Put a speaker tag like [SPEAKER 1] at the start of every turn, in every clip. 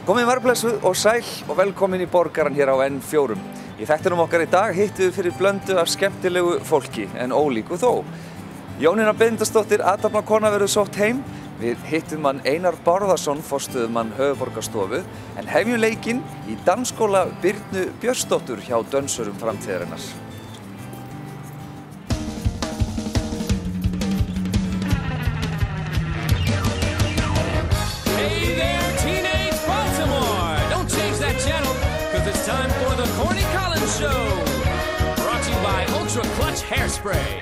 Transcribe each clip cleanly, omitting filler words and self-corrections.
[SPEAKER 1] Komið varblessuð og sæl og velkomin í Borgarann hér á N4. Í þættinum okkar í dag hittum við fyrir blöndu af skemmtilegu fólki en ólíku þó. Jónína Benediktsdóttir, athafnakona verður sótt heim. Við hittum hann Einar Bárðarson, forstöðumann Höfuðborgarstofu, en hefjum leikinn í dansskóla Birnu Björnsdóttur hjá Dönsurum framtíðarinnar.
[SPEAKER 2] Hairspray.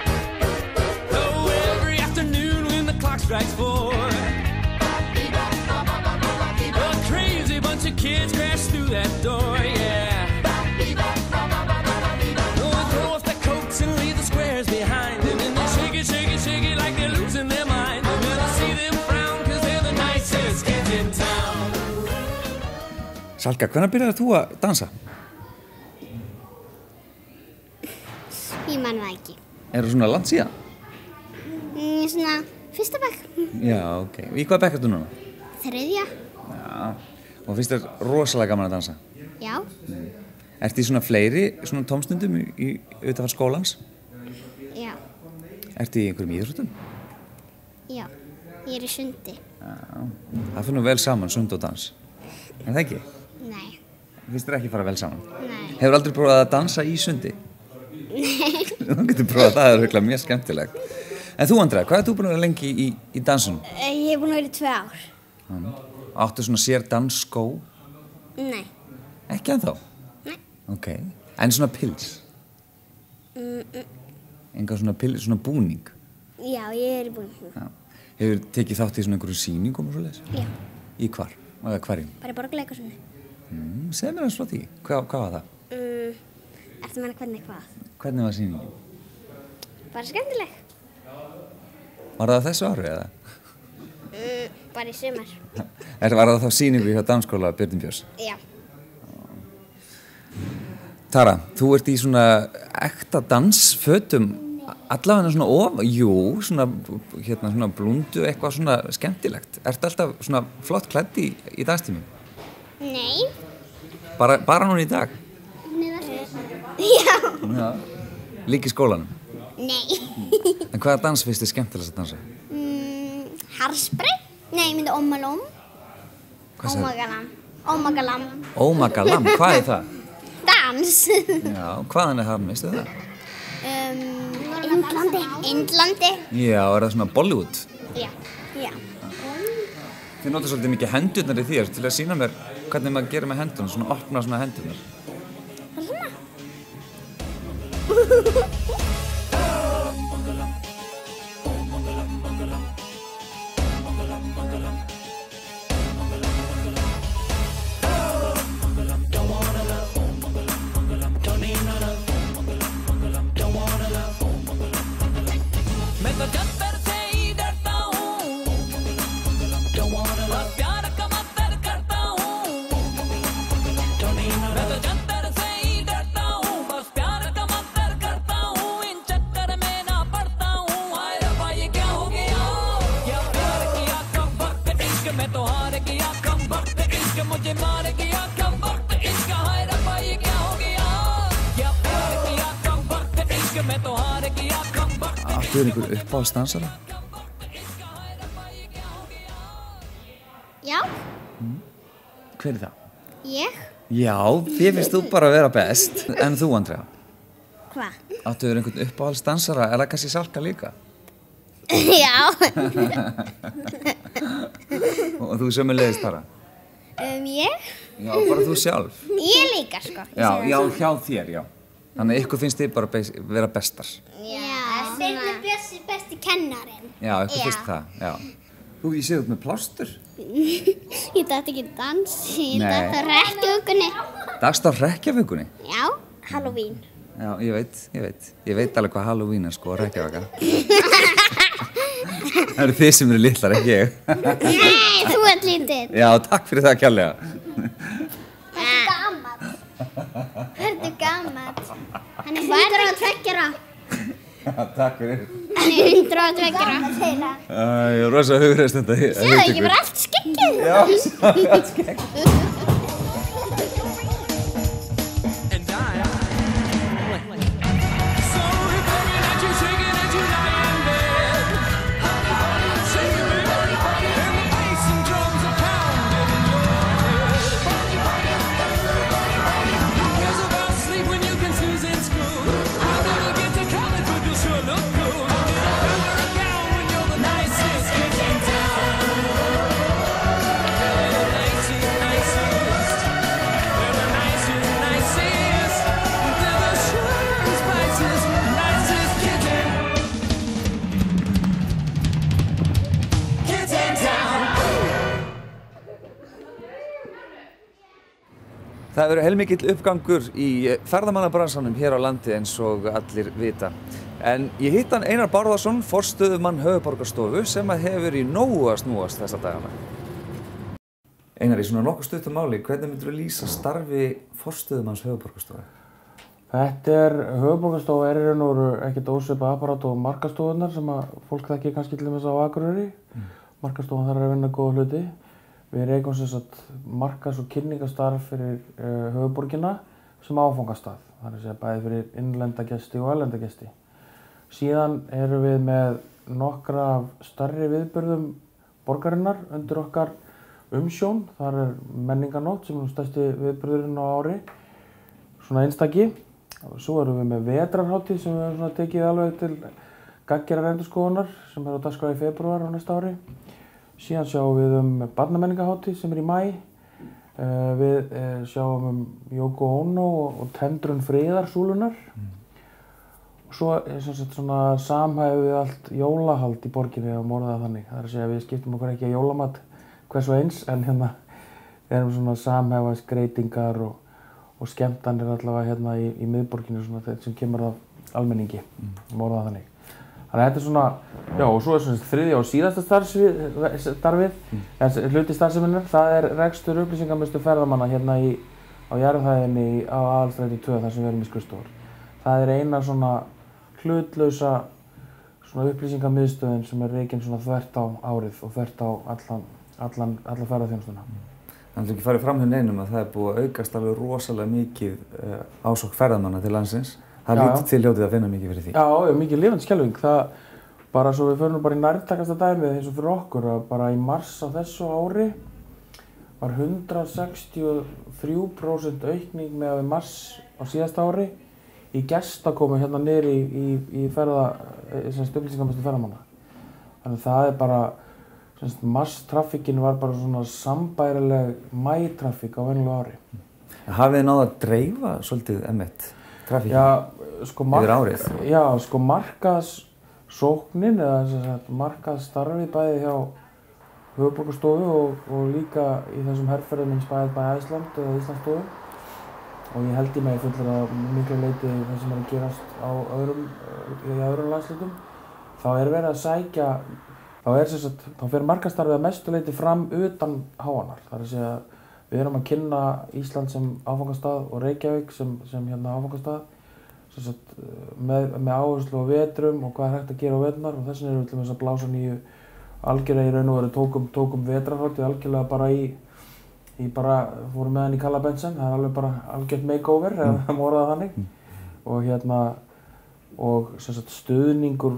[SPEAKER 2] Oh, every afternoon when the clock strikes 4, a crazy bunch of kids crash through that door, yeah. Oh, throw off their coats and leave the squares behind them, and they shake it, shake it, shake it like they're losing their mind. And then I see them frown cause they're the nicest kids in town.
[SPEAKER 1] Salka, hvenær byrjaðir þú að dansa?
[SPEAKER 3] Ég man það ekki.
[SPEAKER 1] Er það svona langt síðan?
[SPEAKER 3] Svona fyrsta bekk.
[SPEAKER 1] Já, ok. Og í hvað bekk ertu núna?
[SPEAKER 3] Þriðja.
[SPEAKER 1] Já. Og finnst þér rosalega gaman að dansa?
[SPEAKER 3] Já.
[SPEAKER 1] Ertu í svona fleiri svona tómstundum utanför skólans?
[SPEAKER 3] Já.
[SPEAKER 1] Ertu í einhverjum íþróttum?
[SPEAKER 3] Já. Ég er í sundi.
[SPEAKER 1] Já. Það fyrir nú vel saman, sund og dans. Er það ekki?
[SPEAKER 3] Nei.
[SPEAKER 1] Finnst þér ekki fara vel saman?
[SPEAKER 3] Nei.
[SPEAKER 1] Hefur aldrei prófað að dansa í sundi?
[SPEAKER 3] Nei.
[SPEAKER 1] Þú getur prófað, það er örugglega mjög skemmtilegt. En þú, Andrea, hvað ert þú búin að vera lengi í dansunum?
[SPEAKER 3] Ég hef búin að vera í 2 ár.
[SPEAKER 1] Áttu svona sér dansskó?
[SPEAKER 3] Nei.
[SPEAKER 1] Ekki ennþá?
[SPEAKER 3] Nei.
[SPEAKER 1] Ok. En svona pils? Enga svona pils, svona búning?
[SPEAKER 3] Já, ég er í búning.
[SPEAKER 1] Já. Hefur tekið þátt í svona einhverju sýningum og svoleiðis?
[SPEAKER 3] Já.
[SPEAKER 1] Í hvar? Eða hverjum?
[SPEAKER 3] Bara í Borgarleikhúsinu.
[SPEAKER 1] Segðu mér aðeins frá því. Hvað var það?
[SPEAKER 3] Ertu að meina hvernig hvað?
[SPEAKER 1] Hvernig var sýningin?
[SPEAKER 3] Bara skemmtileg.
[SPEAKER 1] Var það þessu ári eða?
[SPEAKER 3] Bara í sumar.
[SPEAKER 1] Var það þá sýningu hjá dansskóla Birnu Björns?
[SPEAKER 3] Já.
[SPEAKER 1] Tara, þú ert í svona ekta dansfötum, allavega svona svona blúndu, eitthvað svona skemmtilegt. Ertu alltaf svona flott klædd í danstímum?
[SPEAKER 3] Nei.
[SPEAKER 1] Bara núna í dag?
[SPEAKER 3] Já.
[SPEAKER 1] Já. Líka í skólanum?
[SPEAKER 3] Nei.
[SPEAKER 1] En hvaða dans finnst þið skemmtilegast að dansa?
[SPEAKER 3] Hairspray? Nei, ég myndi Ómalóm.
[SPEAKER 1] Hvað sagði?
[SPEAKER 3] Ómagalam. Ómagalam.
[SPEAKER 1] Ómagalam, hvað er það?
[SPEAKER 3] Dans.
[SPEAKER 1] Já, hvaðan er það, veistu það?
[SPEAKER 3] Indlandi. Indlandi.
[SPEAKER 1] Já, er það svona Bollywood?
[SPEAKER 3] Já. Já.
[SPEAKER 1] Þið notar svolítið mikið hendurnar í þér til að sýna mér hvernig maður gerir með hendurnar, svona opna svona hendurnar. Áttu þér einhver uppáhaldsdansara?
[SPEAKER 3] Já.
[SPEAKER 1] Hver er það?
[SPEAKER 3] Ég?
[SPEAKER 1] Já, þér finnst þú bara að vera best. En þú, Andrea?
[SPEAKER 3] Hvað?
[SPEAKER 1] Áttu þér einhvern uppáhaldsdansara, eða kannski Salka líka?
[SPEAKER 3] Já.
[SPEAKER 1] Og þú sömuleiðis, Tara?
[SPEAKER 3] Ég?
[SPEAKER 1] Já, bara þú sjálf.
[SPEAKER 3] Ég líka, sko.
[SPEAKER 1] Já, hjá þér, já. Þannig að ykkur finnst þið bara vera bestar.
[SPEAKER 3] Já. Birnu Björns besti kennarinn.
[SPEAKER 1] Já, ykkur finnst það, já. Þú, ég sé út með plástur.
[SPEAKER 3] Ég datt ekki dans, ég datt á hrekkjavökunni.
[SPEAKER 1] Dagst á hrekkjavökunni?
[SPEAKER 3] Já, Halloween.
[SPEAKER 1] Já, ég veit. Ég veit alveg hvað Halloween er, sko, hrekkjavaka. Það eru þið sem eru litlar, ekki ég.
[SPEAKER 3] Nei, þú ert lítill.
[SPEAKER 1] Já, takk fyrir það kærlega.
[SPEAKER 3] Hörðu gamall. Hann er 102 ára.
[SPEAKER 1] Takk fyrir.
[SPEAKER 3] Hann er 102 ára.
[SPEAKER 1] Ég er rosa hugreist þetta.
[SPEAKER 3] Sjáðu ekki bara allt skeggið.
[SPEAKER 1] Já, allt skeggið. Það verður heilmikill uppgangur í ferðamannabransanum hér á landi eins og allir vita. En ég hitt hann Einar Bárðarson, forstöðumann Höfuðborgarstofu, sem hefur í nógu að snúast þessa dagana. Einar, í svona nokkuð stuttu máli, hvernig myndir þú lýsa starfi forstöðumanns Höfuðborgarstofu?
[SPEAKER 4] Höfuðborgarstofa er í raun og veru ekkert ósvipað apparat og markaðsstofunar sem að fólk þekkir kannski til dæmis á Akureyri. Markaðsstofan þar er að vinna góða hluti. Við reikum sem sagt markaðs- og kynningarstarf fyrir höfuðborgina sem áfangastað. Það er að segja bæði fyrir innlenda gesti og erlenda gesti. Síðan erum við með nokkra af stærri viðburðum borgarinnar undir okkar umsjón. Þar er menningarnótt sem er stærsti viðburðurinn á ári, svona einstaki. Svo erum við með vetrarhátíð sem við höfum tekið alveg til gagngerrar endurskoðunar sem er á dagskrá í febrúar á næsta ári. Síðan sjáum við barnamenningarhátíð sem er í maí. Við sjáum Yoko Ono og tendrun friðarsúlunar. Og svo er svona samhæfum við allt jólahald í borginni og orða það þannig. Það er að segja að við skiptum okkur ekki að jólamat hvers og eins en hérna erum svona samhæfa skreytingar og skemmtanir allavega hérna í miðborginni svona sem kemur af almenningi, orða það þannig. Þannig að þetta er svona, já og svo er svona þriðja og síðasta starfið, hluti starfseminnar, það er rekstur upplýsingamiðstöð ferðamanna hérna á jarðhæðinni á Aðalstræti 2 þar sem við erum í skrifstofur. Það er eina svona hlutlausa svona upplýsingamiðstöðin sem er rekin svona þvert á árið og þvert á alla ferðaþjónustuna.
[SPEAKER 1] Það ekki farið fram hjá neinum að það er búið að aukast alveg rosalega mikið ásókn ferðamanna til landsins. Það lítið til hljótið að finna mikið fyrir því. Já,
[SPEAKER 4] mikið lifandi skelfing. Það bara svo við förum bara í nærtækasta dæmið eins og fyrir okkur að bara í mars á þessu ári var 163% aukning með mars á síðasta ári í gestakomu hérna niður í upplýsingamiðstöð ferðamanna. Þannig það er bara mars-traffíkin var bara svona sambærileg maí-traffík á venjulegu ári.
[SPEAKER 1] Hafið þið náð að dreifa svolítið M1 traffíkin yfir árið?
[SPEAKER 4] Já, sko markaðssóknin eða markaðsstarfið bæði hjá Höfuðborgarstofu og líka í þessum herferðum Inspired by Iceland eða Íslandsstofu. Og ég held í mig fullur að miklu leyti það sem er að gerast á öðrum landslutum. Þá er verið að sækja þá fer markaðsstarfið að mestu leyti fram utan háannar. Það er að segja við erum að kynna Ísland sem áfangastað og Reykjavík sem hérna áfangastað með áherslu á vetrum og hvað er hægt að gera á veturnar og þess vegna erum við til dæmis að blása nýju algjörlega í raun og veru tókum vetrarhátíð algjörlega bara fórum með hann í Kalla Bensen, það er alveg bara algjört makeover ef það má orða það þannig og hérna og stuðningur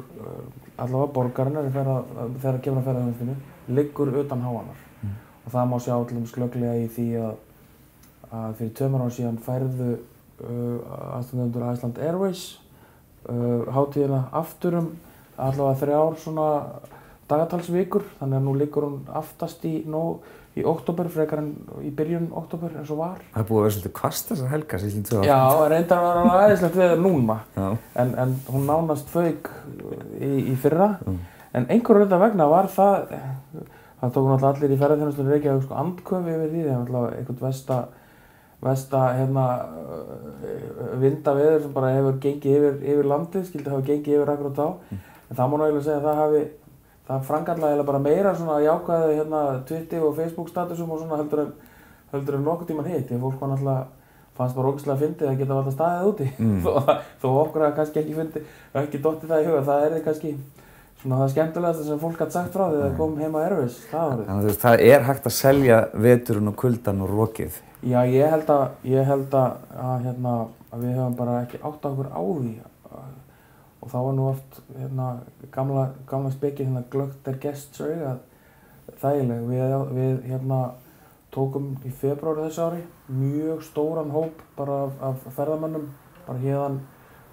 [SPEAKER 4] allavega borgarinnar þegar kemur að ferðaþjónustunni liggur utan háannar. Og það má sjá til dæmis glögglega í því að fyrir 2 árum síðan færðu aðstandendur Iceland Airways hátíðina aftur allavega 3 svona dagatalsvikur, þannig að nú liggur hún aftast í október frekar en í byrjun október eins og var.
[SPEAKER 1] Það er búið að vera svolítið hvasst þessar helgar síðan 2 ár.
[SPEAKER 4] Já, reyndar var hann æðislegt veður núna, en hún nánast fauk í fyrra. En einhverju hluta vegna var það tóku náttúrulega allir í ferðaþjónustunni Reykjavík andköf yfir því, það er náttúrulega einhvern versta vindaveður sem bara hefur gengið yfir landið, skyldi hafa gengið yfir akkurat á. En það má náttúrulega segja að það frangallaði bara meira svona jákvæði Twitter og Facebook statusum og svona heldur en nokkuð tíman hitt. Því fólk var náttúrulega fannst bara ógeðslega fyndið að geta alltaf staðið úti. Þó okkur að kannski ekki dottið það í huga, það er kannski svona það skemmtilegasta sem fólk gat sagt frá því það kom heim á Airways það árið.
[SPEAKER 1] Þannig að það er hægt að selja veturinn og kuldann og rokið.
[SPEAKER 4] Já, ég held að við höfum bara ekki áttað okkur á því. Og þá var nú oft gamla spekið glöggt gest augað þægileg. Við tókum í febrúar þessu ári mjög stóran hóp bara af ferðamönnum bara héðan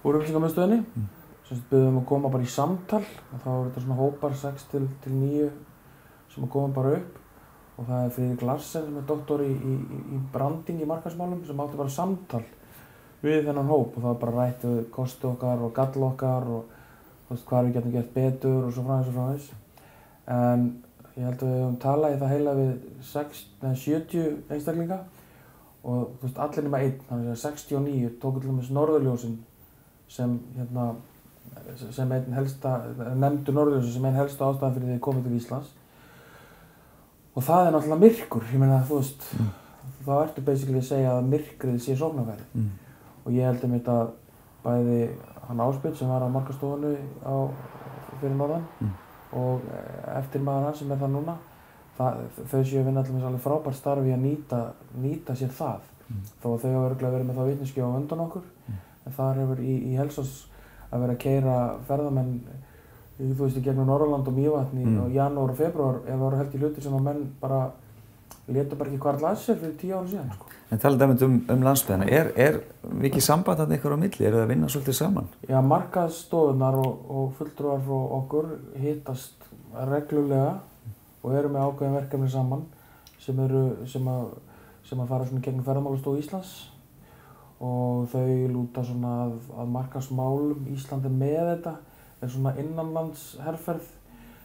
[SPEAKER 4] úr upplýsingamiðstöðinni. Buðum að koma bara í samtal og þá voru þetta svona hópar 6 til 9 sem að koma bara upp og það er Friðrik Larsen sem er doktor í branding í markaðsmálum sem átti bara samtal við þennan hóp og það var bara rætt við kosti okkar og galla okkar og hvað við getum gert betur og svo framvegis. En ég held að við höfum talað í það heila við 70 einstaklinga og þú veist, allir nema einn, þannig að 69 tóku til dæmis norðurljósin sem sem einn helsta, nefndu norðurljósin sem einn helsta ástæðan fyrir því að komið til Íslands. Og það er náttúrulega myrkur, ég meina þú veist, þá ertu basically að segja að myrkrið sé sóknarfæri. Og ég held einmitt að bæði hann Ásbjörn sem var á markastofunni fyrir norðan og eftirmaður hans sem er það núna, þau séu að vinna alveg frábært starfi að nýta sér það. Þó að þau hafa örugglega verið með það vitneskju á undan okkur, en þar hefur í Helsós að vera að keyra ferðamenn þú veist, í gegnum Norðurland og Mývatn í janúar og febrúar ef það voru held í hlutir sem að menn bara létu bara ekki hvarfla að sér fyrir 10 árum síðan, sko.
[SPEAKER 1] En talandi um landsbyggðina, er mikið samband þarna ykkur á milli? Eru það að vinna svolítið saman?
[SPEAKER 4] Já, markaðsstofunar og fulltrúar frá okkur hittast reglulega og eru með ákveðin verkefni saman sem að fara svona gegnum Ferðamálastofu Íslands og þau lúta svona að markaðsmálum. Íslandi með þetta er svona innanlandsherferð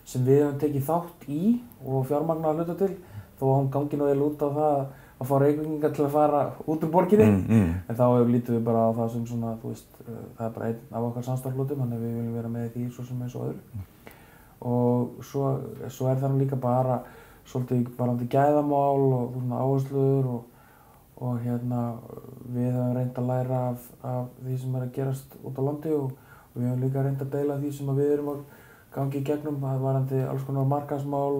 [SPEAKER 4] sem við höfum tekið þátt í og fjármagna að hluta til þó að hún gangi nú vel út á það að fá Reykvíkinga til að fara út úr borginni. En þá lítum við bara á það sem svona, þú veist, það er bara einn af okkar samstarfslutum, þannig að við viljum vera með því svo sem eins og öðru. Og svo er það nú líka bara svolítið varðandi gæðamál og svona áherslur og við höfum reynt að læra af því sem er að gerast út á landi og við höfum líka reynt að deila því sem við erum að gangi í gegnum, það varðandi alls konar markaðsmál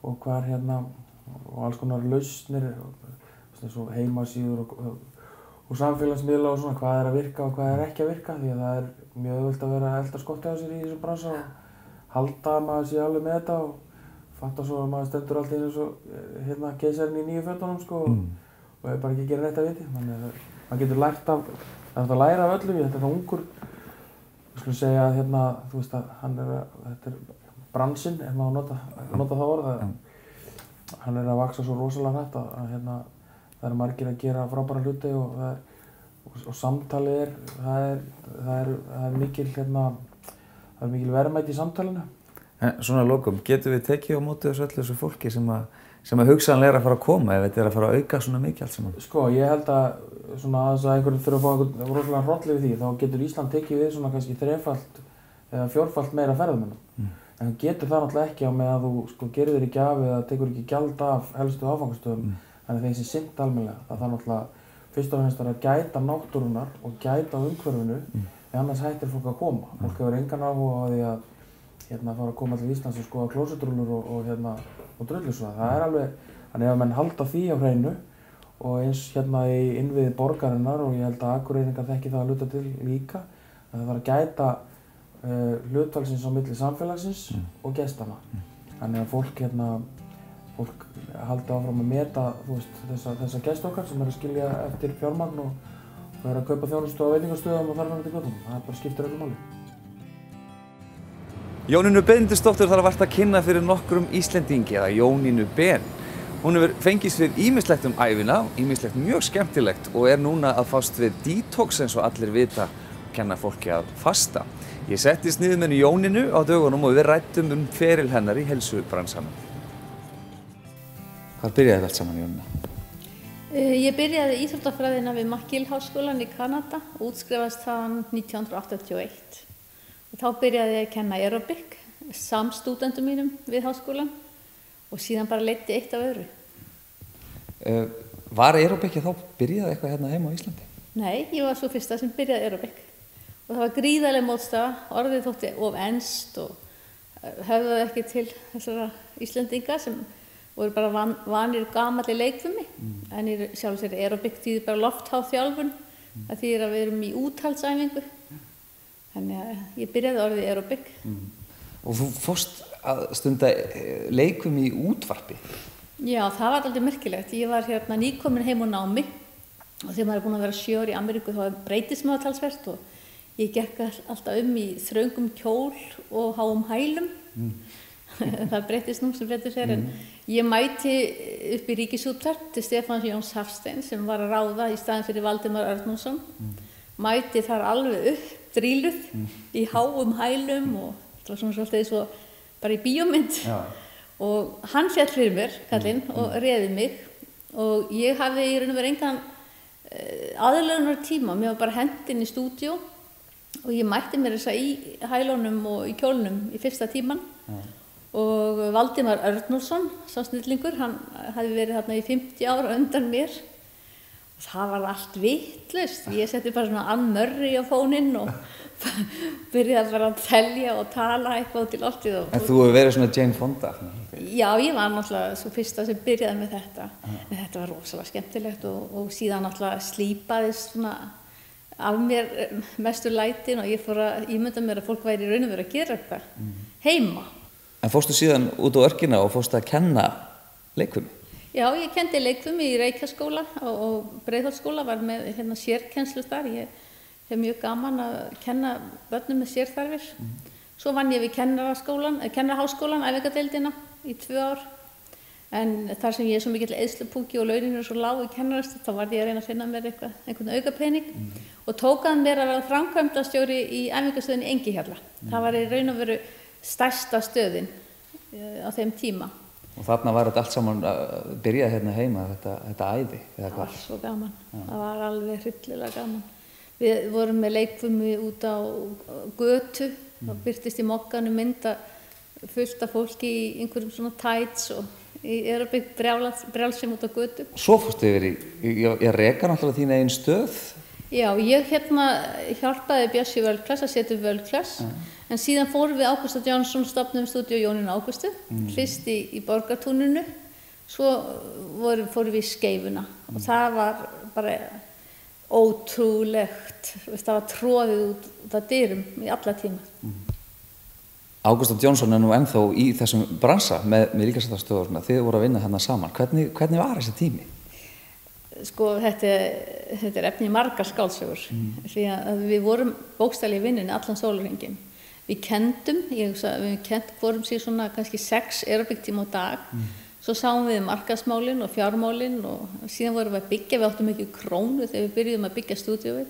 [SPEAKER 4] og hvað og alls konar lausnir, eins og heimasíður og samfélagsmiðla og svona, hvað er að virka og hvað er ekki að virka, því að það er mjög auðvelt að vera að elda skottið á sér í þessum bransa og halda að maður sé alveg með þetta og fatta svo að maður stendur alltaf eins og keisarinn í nýju fötunum, sko, og er bara ekki að gera neitt að viti. Þannig að maður getur lært það er að læra af öllum, þetta er ungur, við skulum segja að þú veist að þetta er bransinn, ef maður nota það orð, hann er að vaksa svo rosalega hrætt að það eru margir að gera frábæra hluti og samtali það er mikil verðmæti í samtalinu.
[SPEAKER 1] En svona að lokum, getum við tekið á móti þessu fólki sem að hugsanlega er að fara að koma ef þetta er að fara að auka svona mikið allt saman? Sko,
[SPEAKER 4] ég held að svona aðeins að einhverjum þurfa að fá einhvern rosalega hroll yfir því, þá getur Ísland tekið við svona kannski 3-falt eða 4-falt meira ferðamönnum. En þú getur það náttúrulega ekki á með að þú gerir þér í gjafi eða tekur ekki gjald af helstu áfangastöðum, þannig að þeim sé sinnt almennilega. Það þarf náttúrulega fyrst og fremst að gæta náttúrunnar og gæta umhverfinu, en annars hættir fólk að koma. Fólk hefur engan áhuga á því að fara að koma til Íslands og skoða klósettrúllur og drullusvað. Það er alveg, þannig að menn halda því á hreinu og eins í innviði borgarinnar og ég held að Akureyringar þekki það að hluta til líka, að það þarf að gæta hlutfallsins á milli samfélagsins og gestanna. Þannig að fólk haldi áfram að meta þessa gesti okkar sem er að skilja eftir fjármagn og er að kaupa þjónustu á veitingastöðum og þar fram eftir götunum. Það bara skiptir öllu máli.
[SPEAKER 1] Jónínu Benediktsdóttur þarf vart að kynna fyrir nokkrum Íslendingi eða Jónínu Ben. Hún hefur fengist við ýmislegt ævina, ýmislegt mjög skemmtilegt og er núna að fást við detox eins og allir vita og kenna fólki að fasta. Ég settist niður með Jónínu á dögunum og við ræddum feril hennar í heilsubransanum. Hvar byrjaði þetta allt saman, Jónína?
[SPEAKER 5] Ég byrjaði íþróttafræðina við McGill-háskólann í Kanada og útskrifast þaðan 1981. Og þá byrjaði ég að kenna aerobik samstúdendum mínum við háskólann og síðan bara leiddi eitt af öðru.
[SPEAKER 1] Var aerobikið þá byrjaði eitthvað hérna heima á Íslandi?
[SPEAKER 5] Nei, ég var svo fyrsta sem byrjaði aerobik. Og það var gríðarleg mótstaða, orðið þótti of enskt og höfðaði ekki til þessara Íslendinga sem voru bara vanir gamalli leikfimi. En í sjálfu sér aerobik þýðir bara loftháð þjálfun, það þýðir að við erum í úthaldsæfingu. Þannig að ég byrjaði orðið aerobik.
[SPEAKER 1] Og þú fórst að stunda leikum í útvarpi?
[SPEAKER 5] Já, það var aldrei merkilegt. Ég var nýkomin heim á námi og þegar maður er búin að vera 7 ár í Ameríku þá breytist maður talsvert og ég gekk alltaf í þröngum kjól og háum hælum. Það breytist nú sem betur fer, en ég mæti upp í Ríkisútvarp til Stefáns Jóns Hafsteins sem var að ráða í staðinn fyrir Valdimar Örnólfsson. Mæti þar alveg upp, dríluð í háum hælum og það var svona svolítið svo bara í bíómynd. Og hann féll fyrir mér, kallinn, og réði mig og ég hafði í raun og veru engan aðlögunar tíma, mér var bara hent inn í stúdíó og ég mætti mér þess að í hælunum og í kjólnum í fyrsta tíman og Valdimar Örnólfsson, sá snillingur, hann hafði verið þarna í 50 ár undan mér og það var allt vitlaust, ég setti bara svona Ann Murray á fóninn og byrjaði bara að telja og tala eitthvað til loftið.
[SPEAKER 1] En þú hefur verið svona Jane Fonda?
[SPEAKER 5] Já, ég var náttúrulega svo fyrsta sem byrjaði með þetta. En þetta var rosalega skemmtilegt og síðan náttúrulega slípaðist svona af mér mestur lætin og ég fór að ímynda mér að fólk væri í raun og veru að gera þetta heima. En
[SPEAKER 1] fórstu síðan út á örkina og fórstu að kenna leikfimi?
[SPEAKER 5] Já, ég kenndi leikfimi í Reykjaskóla og Breiðholtsskóla, var með sérkennslu þar. Ég hef mjög gaman að kenna börnum með sérþarfir. Svo vann ég við Kennaraháskólan, æfingadeildina í 2 ár. En þar sem ég er svo mikill eyðslupúki og launin svo lág í kennarastöð, þá var ég að reyna að finna mér einhvern aukapening og tók að mér að vera framkvæmdastjóri í æfingastöðinni Engihjalla. Það var í raun og veru stærsta stöðin á þeim tíma.
[SPEAKER 1] Og þarna var þetta allt saman að byrja hérna heima, þetta æði?
[SPEAKER 5] Það var svo gaman, það var alveg hryllilega gaman. Við vorum með leikfimi út á götu, það birtist í mokkanum mynda fullt af fólki í einhverjum svona tights og í aeróbík brjálsum út á götu.
[SPEAKER 1] Svo fórstu yfir ég reka náttúrulega þín eigin stöð?
[SPEAKER 5] Já, ég hjálpaði Bjössi World-Class að setja upp World-Class, en síðan fórum við Ágústa Jónsson stofnum stúdíó Jónínu Ágústu, fyrst í Borgartúninu, svo fórum við í Skeifuna og það var bara ótrúlegt, það var troðið út af dyrum í alla tíma.
[SPEAKER 1] Ágústa Jónsson nú ennþá í þessum bransa með líkamsræktarstöð, þið voru að vinna hérna saman. Hvernig var þessi tími?
[SPEAKER 5] Sko, þetta efni margar skáldsögur, því að við vorum bókstaflega í vinnunni allan sólarhringinn. Við kenndum, vorum sér svona kannski 6 aeróbíktíma á dag, svo sáum við markaðsmálin og fjármálin og síðan vorum við að byggja, við áttum ekki krónu þegar við byrjuðum að byggja stúdíóið.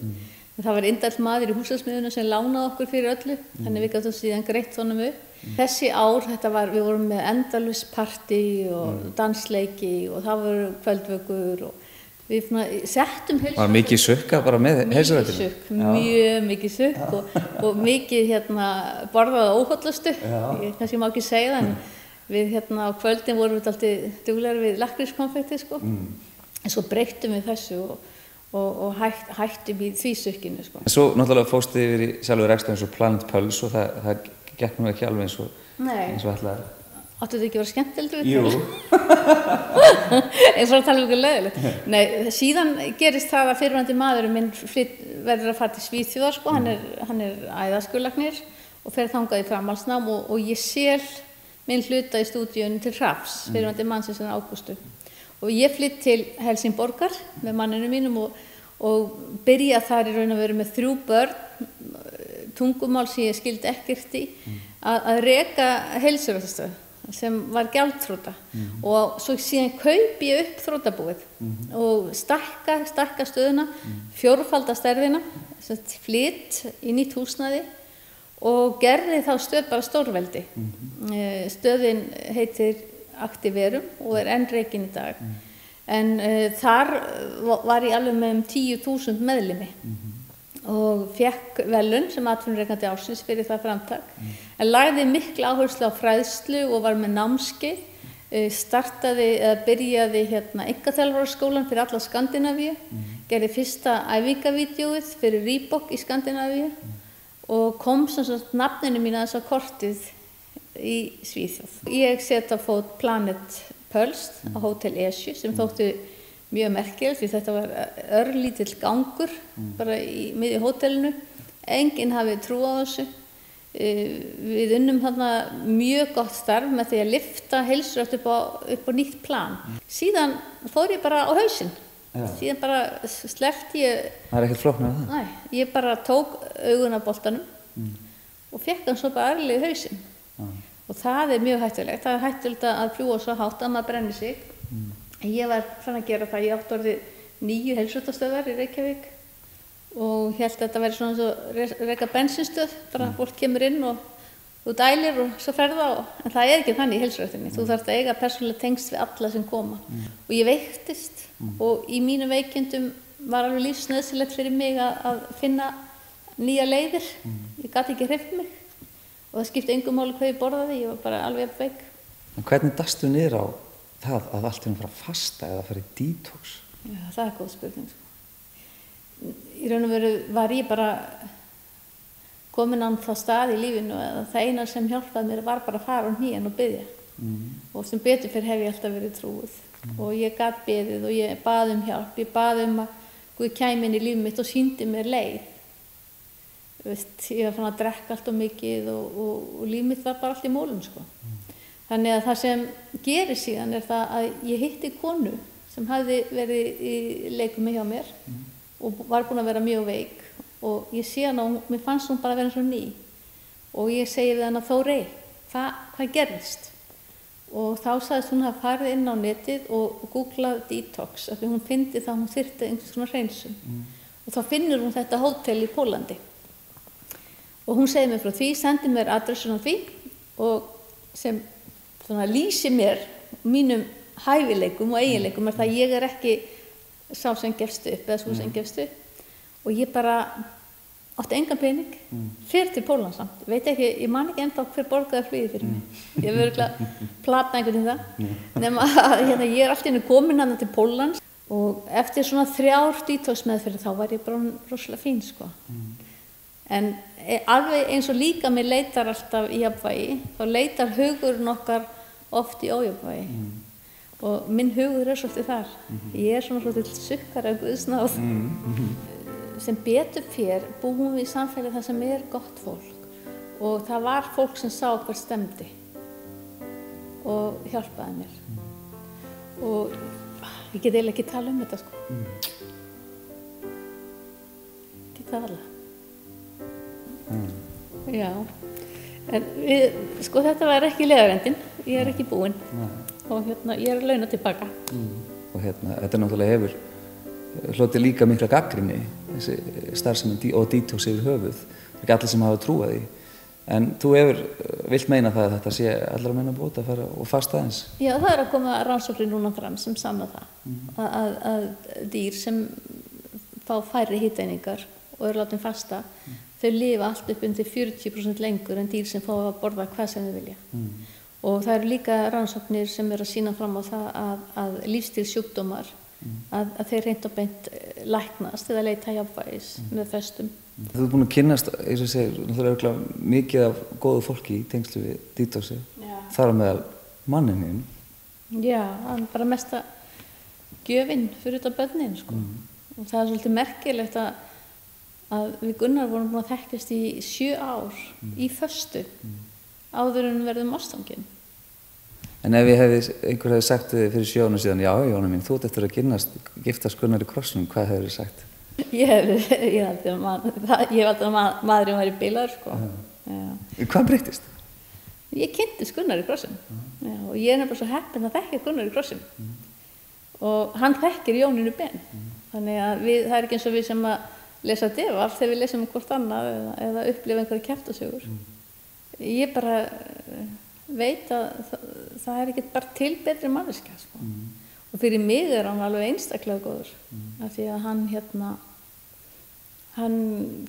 [SPEAKER 5] Það var indæll maður í húsasmiðuna sem lánaði okkur fyrir öllu, þannig við gátum síðan greitt honum upp. Þessi ár, við vorum með endalauspartí og dansleiki og það voru kvöldvökur og við settum heilsuræktun. Var mikið sukka bara með heilsuræktinu? Mikið sukk, mjög mikið sukk og mikið borðað óhollastu, ég kannski má ekki segja það, en við á kvöldin vorum við alltaf duglegar við lakkrískonfekti sko, en svo breyttum við þessu og hættum í því sukkinu sko. En svo náttúrulega fórstu yfir í sjálfur rekstur eins og Planet Pulse og það gekk nú ekki alveg eins og ætlaðir. Áttu þetta ekki að vera skemmtilegt? Jú. Eins og að tala um eitthvað leiðilegt. Nei, síðan gerist það að fyrrverandi maðurinn minn verður að fara til Svíþjóðar sko, hann er æðaskurlæknir og fer þangað í framhaldsnám og ég sel minn hluta í stúdíunni til Hrafs, fyrrverandi mannsins Ágústu. Og ég flytt til Helsingborgar með manninu mínum og byrja þar í raun og veru með 3 börn, tungumál sem ég skildi ekkert í, að reka heilsuræktarstöð sem var gjaldþrota og svo síðan kaupi ég upp þrotabúið og stækka stöðuna, 4-falda stærðina, flytt í nýtt húsnæði og gerði þá stöð bara stórveldi. Stöðin heitir Aktiverum og er enn rekin í dag. En þar var ég alveg með 10.000 meðlimi og fekk velun sem atvinnurekandi ársins fyrir það framtak. En lagði mikla áherslu á fræðslu og var með námskeið, byrjaði einkaþjálfaraskólann fyrir alla Skandinavíu, gerði fyrsta æfingavídeóið fyrir Reebok í Skandinavíu og kom sem sagt nafninu mín aðeins á kortið í Svíþjóð. Ég set á fót Planet Pulse á Hótel Esju sem þótti mjög merkilegt því þetta var örlítill gangur bara í miðju hótelinu. Enginn hafi trú á þessu. Við unnum þarna mjög gott starf með því að lyfta heilsurækt upp á nýtt plan. Síðan fór ég bara á hausinn. Síðan bara sleppti ég. Það ekkert flóknar það? Nei, ég bara tók augun af boltanum og fekk hann svo bara ærlega í hausinn. Og það er mjög hættulegt. Það er hættulegt að fljúga svo hátt að maður brenni sig. Ég var fann að gera það. Ég átti orðið 9 heilsuræktarstöðvar í Reykjavík og hélt að þetta væri svona eins og reka bensinstöð. Bara fólk kemur inn og þú dælir og svo ferð það en það ekki þannig í heilsuræktinni. Þú þarft að eiga persónulega tengsl við alla sem koma. Og ég veiktist og í mínum veikindum var alveg lífsnauðsynlegt fyrir mig að finna nýja leiðir. Ég gat ekki hreyft mig og það skipti engu máli hvað ég borðaði, ég var bara alveg veik.
[SPEAKER 1] En hvernig dastu niður á það að allt fara að fasta eða fara í detox?
[SPEAKER 5] Já, það er góð spurning. Í raun og veru var ég bara komin á það stað í lífinu að það eina sem hjálpaði mér var bara að fara á hnén og biðja. Og sem betur fyrir hef ég alltaf verið trúið. Og ég gat beðið og ég bað hjálp. Ég bað að Guð kæmi inn í lífið mitt og sýndi mér leið. Ég var fann að drekka allt of mikið og lífið mitt var bara allt í mólum, sko. Þannig að það sem gerir síðan er það að ég hitti konu sem hafði verið í leikum hjá mér og var búin að vera mjög veik. Og ég sé hana og mér fannst hún bara að vera eins og ný. Og ég segi við hana, Þórey, hvað gerðist? Og þá sagðist hún að farið inn á netið og googlað detox, af því hún fyndi það að hún þyrfti einhvers svona hreinsun. Og þá finnur hún þetta hótel í Pólandi. Og hún segi mér frá því, sendi mér adressun á því og sem svona lýsi mér mínum hæfileikum og eiginleikum er það að ég er ekki sá sem gefst upp eða svo sem gefst upp. Og ég bara átti engan pening, fyrir til Pólland samt. Ég man ekki ennþá hver borgaði flugið fyrir mig. Ég hef örugglega platað einhvern veginn það. Nema að ég er alltaf komin hana til Póllands og eftir svona 3 detox meðferðir þá var ég bara rosalega fín, sko. En alveg eins og líka mér leitar alltaf í jafnvægi, þá leitar hugurinn okkar oft í ójafnvægi. Og minn hugur er svolítið þar. Ég er svona svolítið sukkar af Guðsnáð. Sem betur fer búum við í samfélagi þar sem er gott fólk og það var fólk sem sá hvert stemdi og hjálpaði mér. Og ég get eiginlega ekki tala um þetta, sko. Ekki tala. Já. En sko þetta var ekki leiðarendin, ég er ekki búin. Og ég er að launa tilbaka.
[SPEAKER 1] Og þetta náttúrulega hefur hlotið líka mikla gagnrýni, þessi starfsemi og detox yfir höfuð. Það er ekki allir sem hafa trúað því. En þú vilt meina það að þetta sé allra meina bóta að fara og fasta aðeins? Já, það er að koma rannsóknir núna fram sem sanna það. Að dýr sem fá færri hitaeiningar og eru látin fasta, þau lifa allt upp undir 40% lengur en dýr sem fá að borða hvað sem þau vilja. Og það eru líka rannsóknir sem eru að sýna fram á það að lífsstílssjúkdómar að þeir reynt og beint læknast eða leita jafnvægis með festum. Þú ert búin að kynnast, eins og segir, náttúrulega mikið af góðu fólki í tengslu við detoxi. Þar á meðal manninn. Já, hann bara mesta gjöfin fyrir þetta börnin, sko. Og það er svolítið merkilegt að við Gunnar vorum búin að þekkjast í 7 ár í föstu áður en verðum ástfangin. En ef einhver hefði sagt þig fyrir 7 árum síðan, já, Jóna mín, þú ert eftir að giftast Gunnari Krossinum, hvað hefur þið sagt? Ég held að maðurinn væri bilaður, sko. Hvað breyttist? Ég kynntist Gunnari Krossinum. Og ég er nefnilega svo heppin að þekkja Gunnari Krossinum. Og hann þekkir Jónínu Ben. Þannig að það er ekki eins og við sem að lesa devaf þegar við lesum hvort annað eða upplifa einhverja kjaftasögur. Ég bara veit að það er ekki bara til betri manneskja, sko. Og fyrir mig er hann alveg einstaklega góður. Af því að hann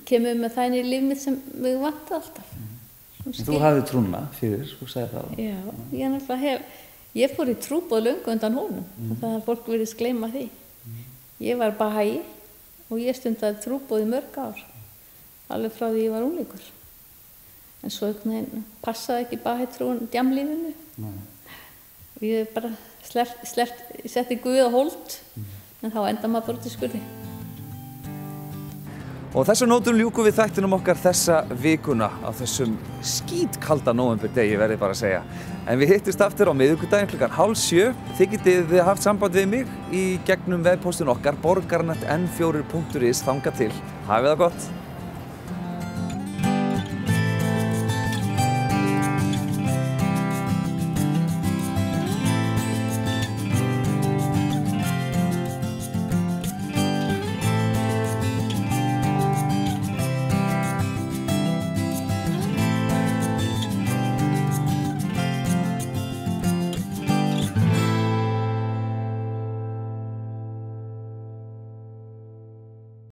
[SPEAKER 1] kemur með það inn í líf mitt sem mig vantaði alltaf. Þú hafði trúna fyrir, þú sagði það. Já, ég fór í trúboð löngu undan honum. Og það er fólk virðist gleyma því. Ég var bahai og ég stundaði trúboð í mörg ár. Alveg frá því ég var unglingur. En svo passaði ekki bahai-trúin djamlífinu. Og ég bara setti Guð á hold, en þá enda maður bara til skurði. Og þessum nótum ljúkum við þættinum okkar þessa vikuna á þessum skítkalda nóvemberdegi, verði bara að segja. En við hittist aftur á miðvikudaginn klukkan 6:30. Þið getið haft samband við mig í gegnum vefpóstinn okkar borgarnet n4.is þangað til. Hafið það gott!